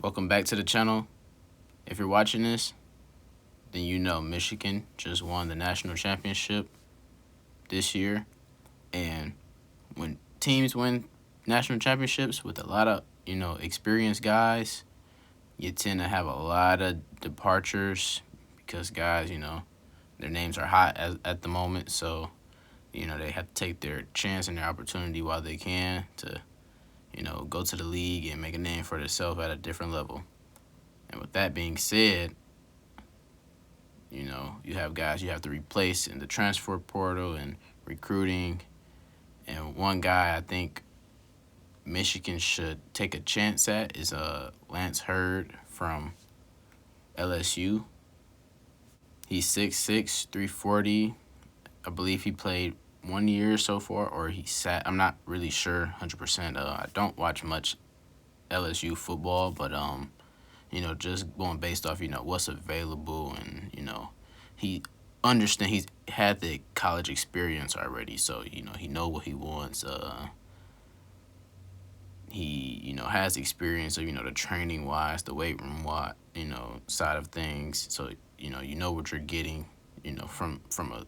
Welcome back to the channel. If you're watching this, then you know Michigan just won the national championship this year. And when teams win national championships with a lot of, experienced guys, you tend to have a lot of departures because guys, their names are hot at the moment. So, they have to take their chance and their opportunity while they can to, go to the league and make a name for themselves at a different level. And with that being said, you have guys you have to replace in the transfer portal and recruiting. And one guy I think Michigan should take a chance at is Lance Hurd from LSU. He's 6'6", 340. I believe he played 1 year so far, or he sat. I'm not really sure 100%. I don't watch much LSU football, but just going based off, what's available, and he he's had the college experience already, so he know what he wants. He has experience of the training wise, the weight room wise, side of things. So you know what you're getting, from a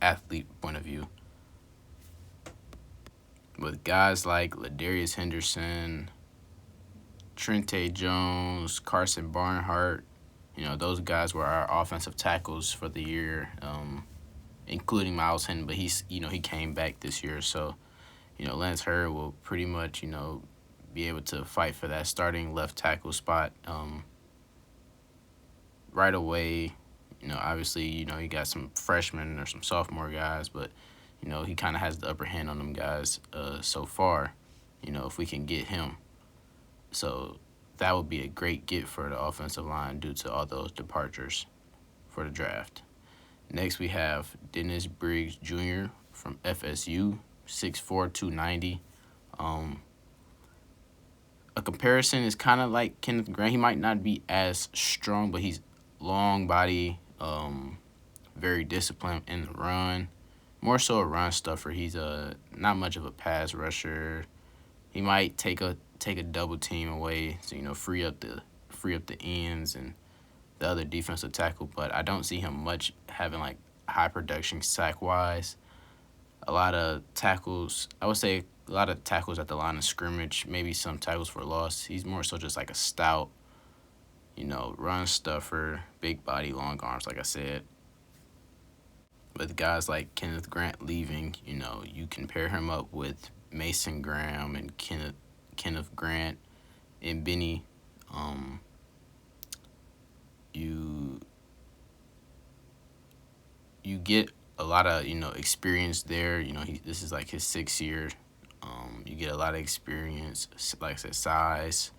athlete point of view. With guys like Ladarius Henderson, Trente Jones, Carson Barnhart, those guys were our offensive tackles for the year, including Miles Hinton, but he came back this year. So, Lance Hurd will pretty much, be able to fight for that starting left tackle spot right away. Obviously, you got some freshmen or some sophomore guys, but, he kind of has the upper hand on them guys so far, if we can get him. So that would be a great get for the offensive line due to all those departures for the draft. Next, we have Dennis Briggs Jr. from FSU, 6'4", 290. A comparison is kind of like Kenneth Grant. He might not be as strong, but he's long body, very disciplined in the run. More so a run stuffer. He's not much of a pass rusher. He might take a double team away to free up the ends and the other defensive tackle, but I don't see him much having like high production sack wise. A lot of tackles, I would say a lot of tackles at the line of scrimmage, maybe some tackles for loss. He's more so just like a stout, run stuffer, big body, long arms, like I said. With guys like Kenneth Grant leaving, you can pair him up with Mason Graham and Kenneth Grant and Benny. You get a lot of experience there. This is like his 6th year. You get a lot of experience, like I said, size.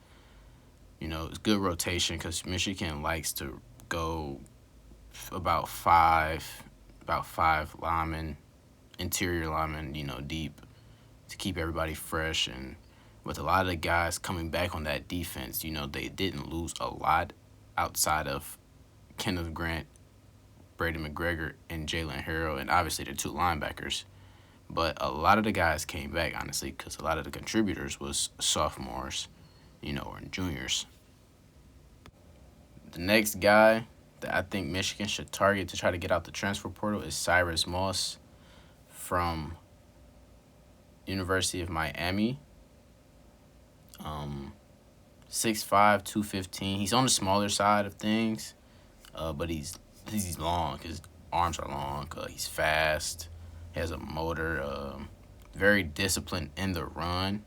It's good rotation because Michigan likes to go about five linemen, interior linemen, deep to keep everybody fresh. And with a lot of the guys coming back on that defense, they didn't lose a lot outside of Kenneth Grant, Brady McGregor, and Jalen Harrell, and obviously the 2 linebackers. But a lot of the guys came back, honestly, because a lot of the contributors was sophomores, or juniors. The next guy that I think Michigan should target to try to get out the transfer portal is Cyrus Moss from University of Miami. 6'5", 215. He's on the smaller side of things, but he's long. His arms are long. He's fast. He has a motor. Very disciplined in the run.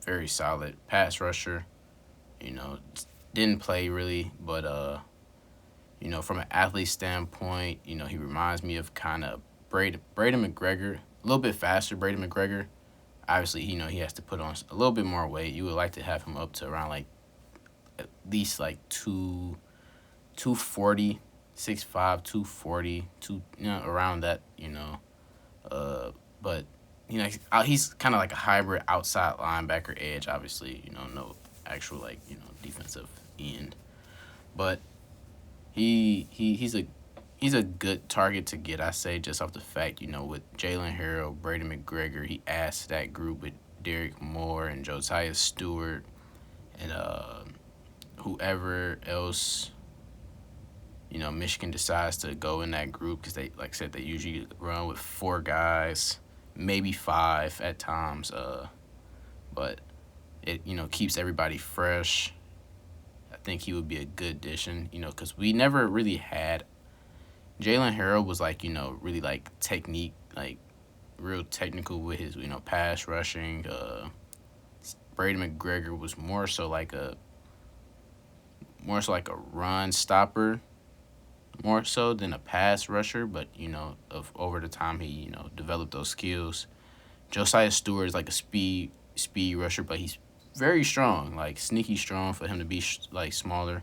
Very solid pass rusher. Didn't play really, but from an athlete standpoint, he reminds me of kind of Brady McGregor, a little bit faster. Brady McGregor. Obviously, he has to put on a little bit more weight. You would like to have him up to around like at least like 240, 6'5", 240, around that, but he's kind of like a hybrid outside linebacker edge, obviously, no actual like, defensive end. But he's a good target to get, I say, just off the fact, with Jalen Harrell, Brady McGregor, he asked that group with Derek Moore and Josiah Stewart and whoever else, Michigan decides to go in that group, because they, like I said, they usually run with 4 guys, maybe 5 at times. But it, keeps everybody fresh. I think he would be a good addition, because we never really had. Jalen Harold was like, really like technique, like real technical with his, pass rushing. Brady McGregor was more so like a run stopper, more so than a pass rusher. But of over the time he developed those skills. Josiah Stewart is like a speed rusher, but he's very strong, like sneaky strong for him to be like smaller.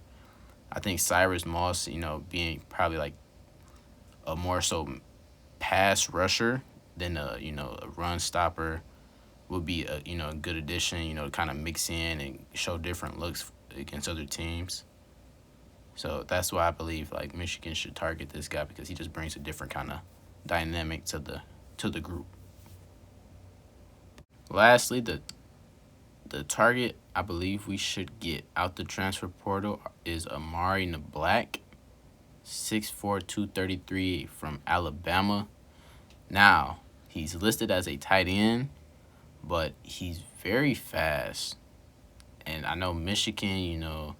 I think Cyrus Moss, being probably like a more so pass rusher than a run stopper, would be a good addition. To kind of mix in and show different looks against other teams. So that's why I believe like Michigan should target this guy, because he just brings a different kind of dynamic to the group. Lastly, the target I believe we should get out the transfer portal is Amari Rodgers, 6'4", 233 from Alabama. Now, he's listed as a tight end, but he's very fast. And I know Michigan,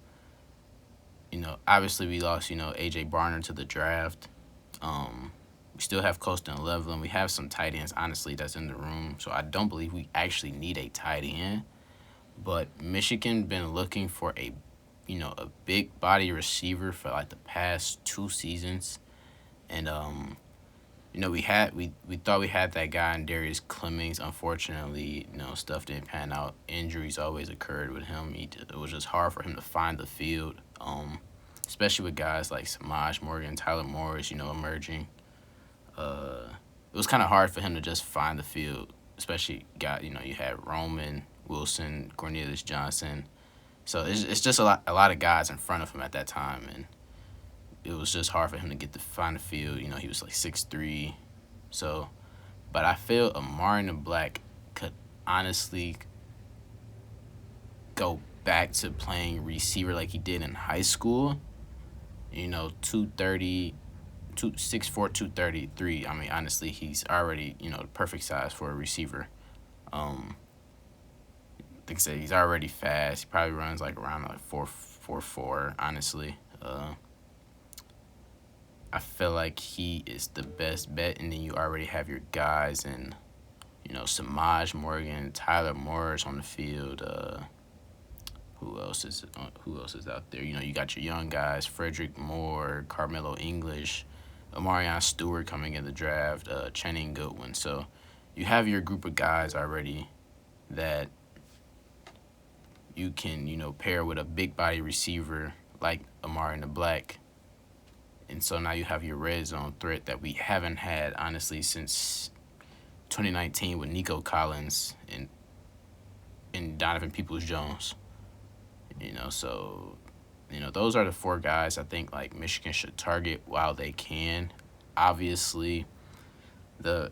obviously we lost, A.J. Barner to the draft. We still have Colston Loveland. We have some tight ends, honestly, that's in the room. So I don't believe we actually need a tight end. But Michigan been looking for a big body receiver for like the past 2 seasons. And we thought we had that guy in Darius Clemmings. Unfortunately, stuff didn't pan out. Injuries always occurred with him. It was just hard for him to find the field. Especially with guys like Samaj Morgan, Tyler Morris, emerging. It was kind of hard for him to just find the field, especially you had Roman, Wilson, Cornelius Johnson. So it's just a lot of guys in front of him at that time, and it was just hard for him to find the field. He was like 6'3". So, but I feel Amari Rodgers could honestly go back to playing receiver like he did in high school. 230, 6'4", 233. I mean, honestly, he's already, the perfect size for a receiver. Like I said, he's already fast. He probably runs like around like 4.44, honestly. I feel like he is the best bet, and then you already have your guys and Samaj Morgan, Tyler Morris on the field. Who else is out there? You got your young guys, Frederick Moore, Carmelo English, Amarion Stewart coming in the draft, Channing Goodwin. So you have your group of guys already that you can, pair with a big body receiver like Amari Rodgers. And so now you have your red zone threat that we haven't had, honestly, since 2019 with Nico Collins and Donovan Peoples-Jones. So, those are the 4 guys I think like Michigan should target while they can. Obviously, the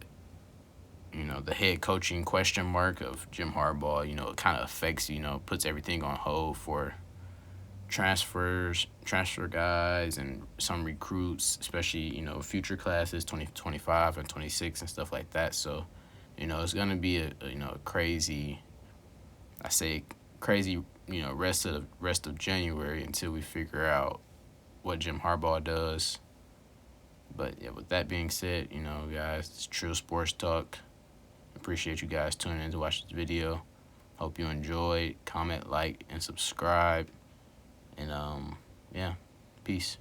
head coaching question mark of Jim Harbaugh, it kind of affects, puts everything on hold for transfer guys and some recruits, especially, future classes, 2025 and 26 and stuff like that. So, it's going to be a crazy, rest of January until we figure out what Jim Harbaugh does. But yeah, with that being said, guys, it's True Sports Talk. Appreciate you guys tuning in to watch this video. Hope you enjoyed. Comment, like, and subscribe. And yeah, peace.